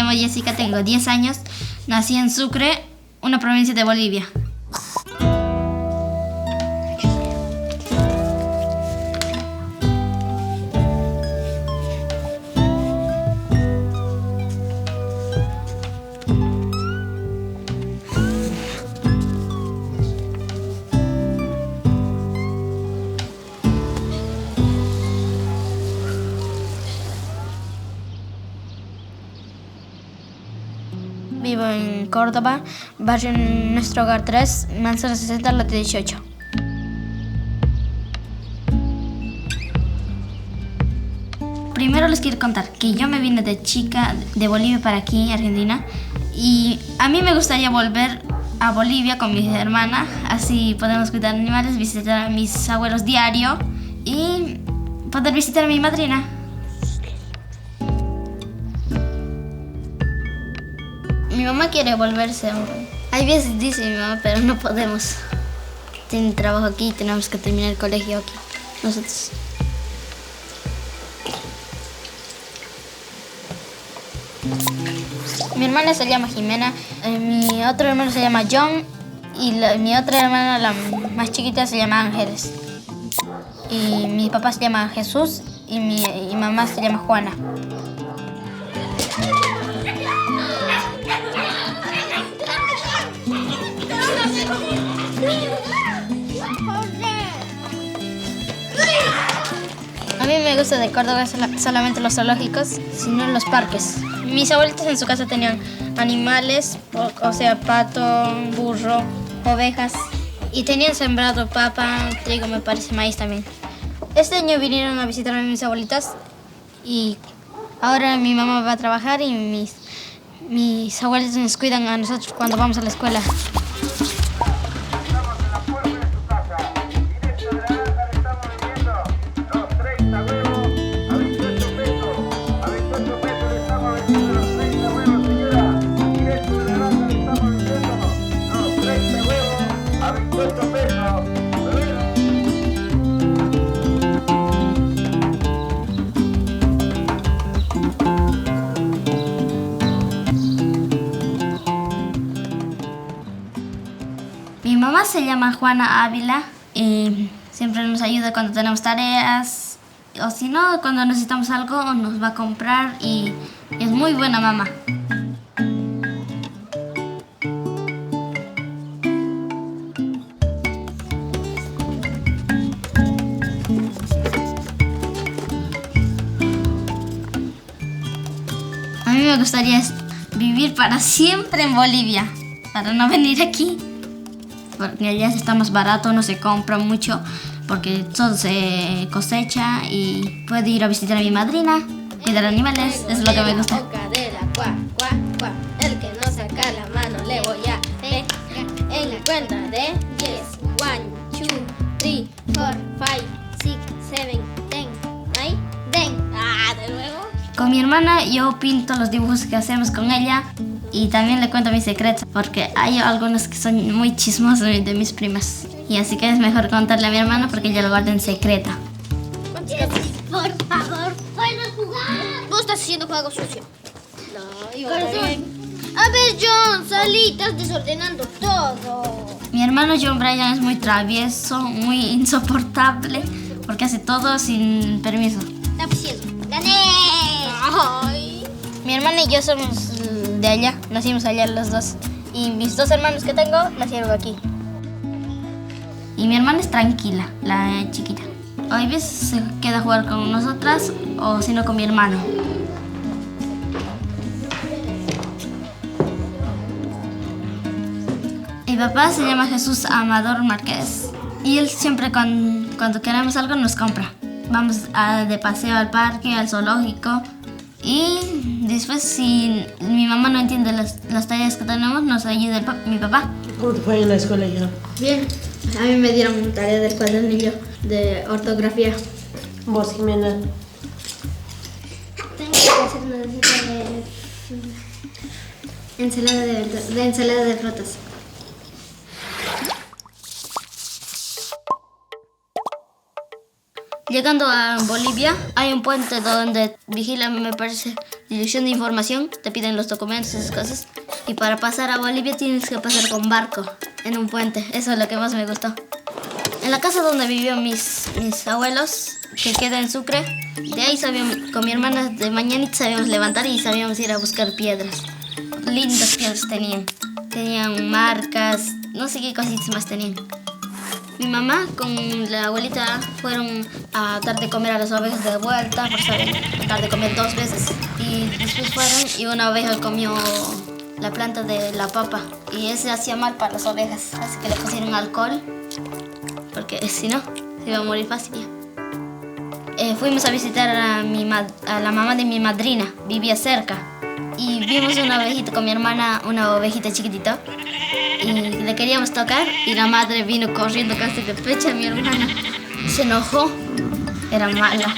llamo Jessica, tengo 10 años. Nací en Sucre, una provincia de Bolivia. Vivo en Córdoba, barrio Nuestro Hogar 3, manzana 60, lote 18. Primero les quiero contar que yo me vine de chica de Bolivia para aquí, Argentina, y a mí me gustaría volver a Bolivia con mi hermana, así podemos cuidar animales, visitar a mis abuelos diario y poder visitar a mi madrina. Mi mamá quiere volverse. Hay veces dice mi mamá, pero no podemos. Tiene trabajo aquí, tenemos que terminar el colegio aquí, nosotros. Mi hermana se llama Jimena, mi otro hermano se llama John y mi otra hermana, la más chiquita, se llama Ángeles. Y mi papá se llama Jesús y mi mamá se llama Juana. A mí me gusta de Córdoba solamente los zoológicos, sino los parques. Mis abuelitos en su casa tenían animales, o sea, pato, burro, ovejas. Y tenían sembrado papa, trigo, me parece, maíz también. Este año vinieron a visitarme mis abuelitas y ahora mi mamá va a trabajar y mis abuelitos nos cuidan a nosotros cuando vamos a la escuela. Mi mamá se llama Juana Ávila y siempre nos ayuda cuando tenemos tareas o si no, cuando necesitamos algo nos va a comprar y es muy buena mamá. A mí me gustaría vivir para siempre en Bolivia, para no venir aquí. Porque allá está más barato, no se compra mucho, porque todo se cosecha y puedo ir a visitar a mi madrina, cuidar animales, es lo que me gusta. El que no saca la mano le voy a pegar en la cuenta de 10. 1, 2, 3, 4, 5, 6, 7, 10. ¿Ahí? 10. De nuevo. Con mi hermana yo pinto los dibujos que hacemos con ella y también le cuento mis secretos, porque hay algunos que son muy chismosos de mis primas. Y así que es mejor contarle a mi hermana porque ella lo guarda en secreto. Por favor, puedes jugar. Vos estás haciendo juego sucio. No, yo también. A ver, John, salí, estás desordenando todo. Mi hermano John Brian es muy travieso, muy insoportable, porque hace todo sin permiso. Está preciso. ¡Gané! Ay. Mi hermana y yo somos de allá, nacimos allá los dos. Y mis dos hermanos que tengo nacieron aquí. Y mi hermana es tranquila, la chiquita. Hay veces se queda a jugar con nosotras o si no con mi hermano. Mi papá se llama Jesús Amador Márquez y él siempre cuando queremos algo nos compra. Vamos de paseo al parque, al zoológico y después si mi mamá no entiende las tareas que tenemos nos ayuda mi papá. ¿Cómo te fue en la escuela ya? Bien, a mí me dieron tarea del cuadernillo de ortografía. ¿Vos, Jimena? Tengo que hacer una receta de ensalada de frutas. Llegando a Bolivia, hay un puente donde vigilan, me parece, dirección de información, te piden los documentos, esas cosas. Y para pasar a Bolivia tienes que pasar con barco, en un puente. Eso es lo que más me gustó. En la casa donde vivían mis abuelos, que queda en Sucre, de ahí sabíamos, con mi hermana de mañanita sabíamos levantar y sabíamos ir a buscar piedras. Lindas piedras tenían. Tenían marcas, no sé qué cositas más tenían. Mi mamá con la abuelita fueron a dar de comer a las ovejas de vuelta, por saber, dar de comer 2 veces. Y después fueron y una oveja comió la planta de la papa. Y ese hacía mal para las ovejas, así que le pusieron alcohol, porque si no, se iba a morir fácil ya. Fuimos a visitar a la mamá de mi madrina, vivía cerca. Y vimos una ovejita con mi hermana, una ovejita chiquitita. Y le queríamos tocar y la madre vino corriendo casi de pecho a mi hermana. Se enojó, era mala.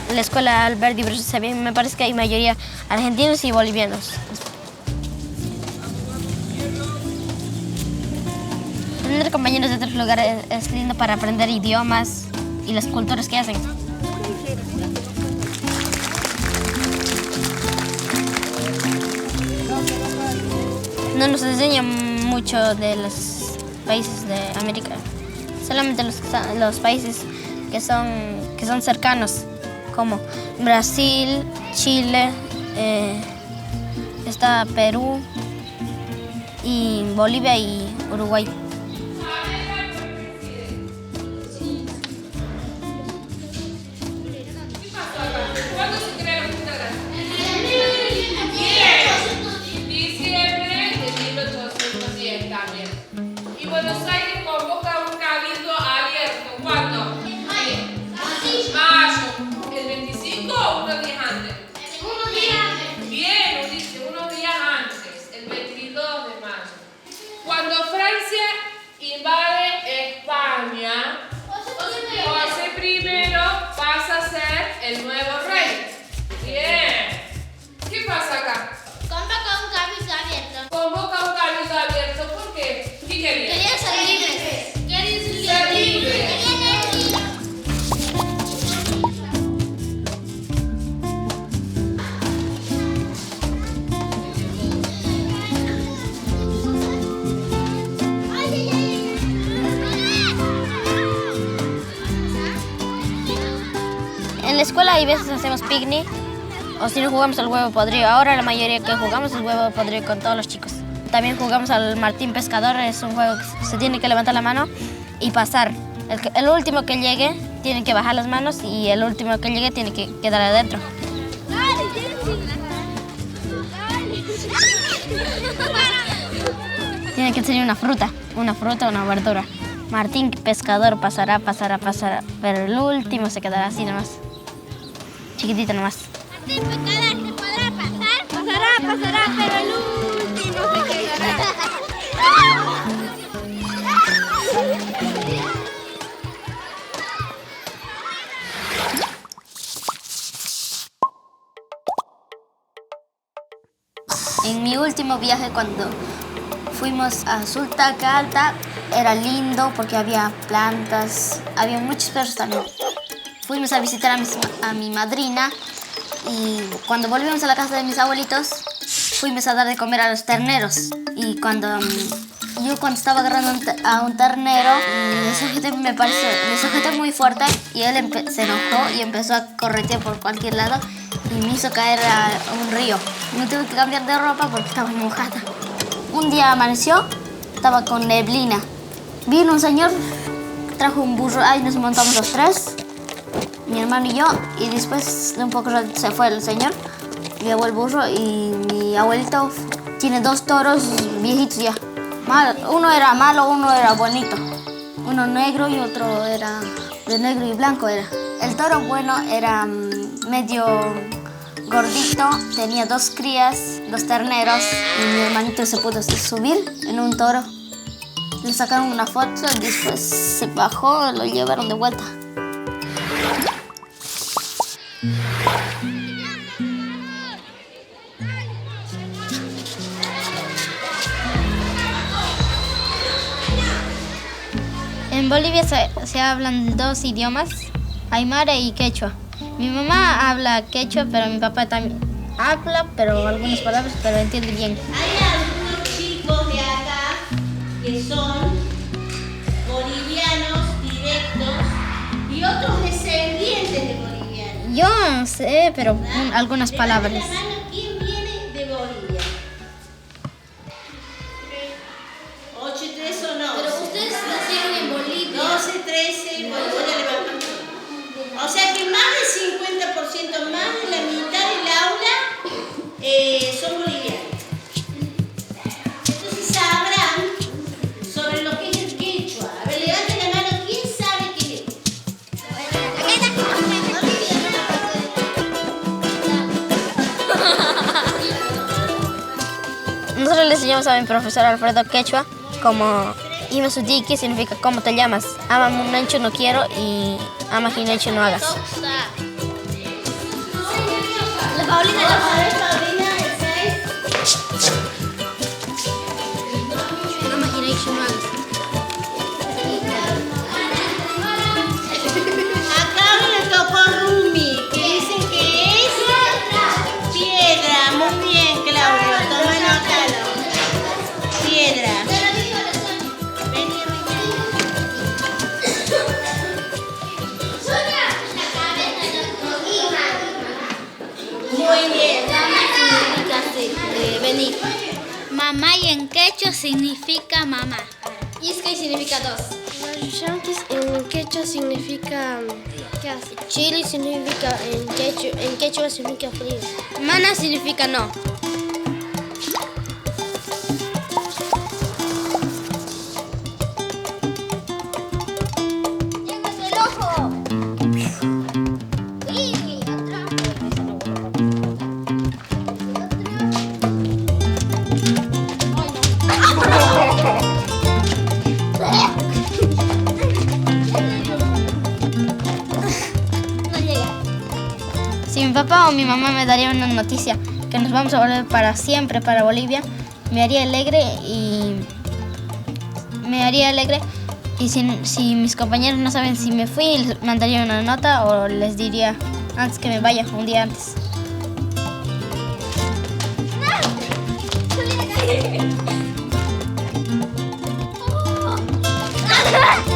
La escuela Alberti Brescia, me parece que hay mayoría argentinos y bolivianos. Tener compañeros de otros lugares es lindo para aprender idiomas y las culturas que hacen. No nos enseñan mucho de los países de América, solamente los países que son cercanos, como Brasil, Chile, está Perú, y Bolivia y Uruguay. ¿Cuándo se crea la Junta Grande? Diciembre de 1810 también. Y Buenos Aires convoca un cabildo abierto. ¿Cuándo? Mayo. ¿El 25 o unos días antes? Unos días antes. Bien, dice, unos días antes, el 22 de mayo. Cuando Francia invade España, José I pasa a ser el nuevo rey. Bien. ¿Qué pasa acá? Convoca un cabildo abierto. Convoca un cabildo abierto. ¿Por qué? ¿Qué quería? Querían ser libres. Querían Ser libres. En la escuela hay veces hacemos picnic o si no jugamos al huevo podrido. Ahora la mayoría que jugamos es huevo podrido con todos los chicos. También jugamos al Martín Pescador, es un juego que se tiene que levantar la mano y pasar. El último que llegue tiene que bajar las manos y el último que llegue tiene que quedar adentro. Tiene que ser una fruta, una verdura. Martín Pescador pasará, pero el último se quedará así nomás. Chiquitito nomás. Martín Pescador se podrá pasar. Pasará, pero el último se quedará. En mi último viaje, cuando fuimos a Sultaca Alta, era lindo porque había plantas, había muchos perros también. Fuimos a visitar a mi madrina y cuando volvimos a la casa de mis abuelitos, fuimos a dar de comer a los terneros. Y cuando estaba agarrando a un ternero, le sujeté muy fuerte y él se enojó y empezó a corretear por cualquier lado y me hizo caer a un río. Me tuve que cambiar de ropa porque estaba mojada. Un día amaneció, estaba con neblina. Vino un señor, trajo un burro, ahí nos montamos los 3, mi hermano y yo, y después de un poco se fue el señor, llevó el burro y mi abuelito tiene 2 toros viejitos ya. Uno era malo, uno era bonito. Uno negro y otro era de negro y blanco era. El toro bueno era medio gordito, tenía 2 crías, 2 terneros, y mi hermanito se pudo subir en un toro. Le sacaron una foto y después se bajó, lo llevaron de vuelta. En Bolivia se hablan 2 idiomas, aymara y quechua. Mi mamá habla quechua, pero mi papá también habla, pero algunas palabras, pero entiende bien. Hay algunos chicos de acá que son bolivianos directos y otros descendientes de bolivianos. Yo no sé, pero algunas palabras. Levante la mano, ¿quién viene de Bolivia? 8 y 3 o no. Pero ustedes nacieron en Bolivia. 12, 13, bueno, voy a levantar. O sea que más del 50%, más de la mitad del aula son bolivianos. Entonces sabrán sobre lo que es el quechua. A ver, levanten la mano, ¿quién sabe qué es? Nosotros le enseñamos a mi profesor Alfredo quechua como Ima Sudi, que significa ¿cómo te llamas? Ama Munancho no quiero y Ama Hinacho no hagas. La Paulina, el 6. Ama Hinacho no hagas. Acá me tocó Rumi, que dicen que es piedra. Muy bien, Claudio, toma nota. Piedra. Vení, muy bien. Vení. Mamá y en quechua significa mamá. Iskay significa 2. Yanquis en quechua significa ¿qué hace? Chile significa en quechua significa frío. Mana significa no. Si mi papá o mi mamá me daría una noticia que nos vamos a volver para siempre para Bolivia, me haría alegre y si mis compañeros no saben si me fui, les mandaría una nota o les diría antes que me vaya, un día antes. ¡Oh!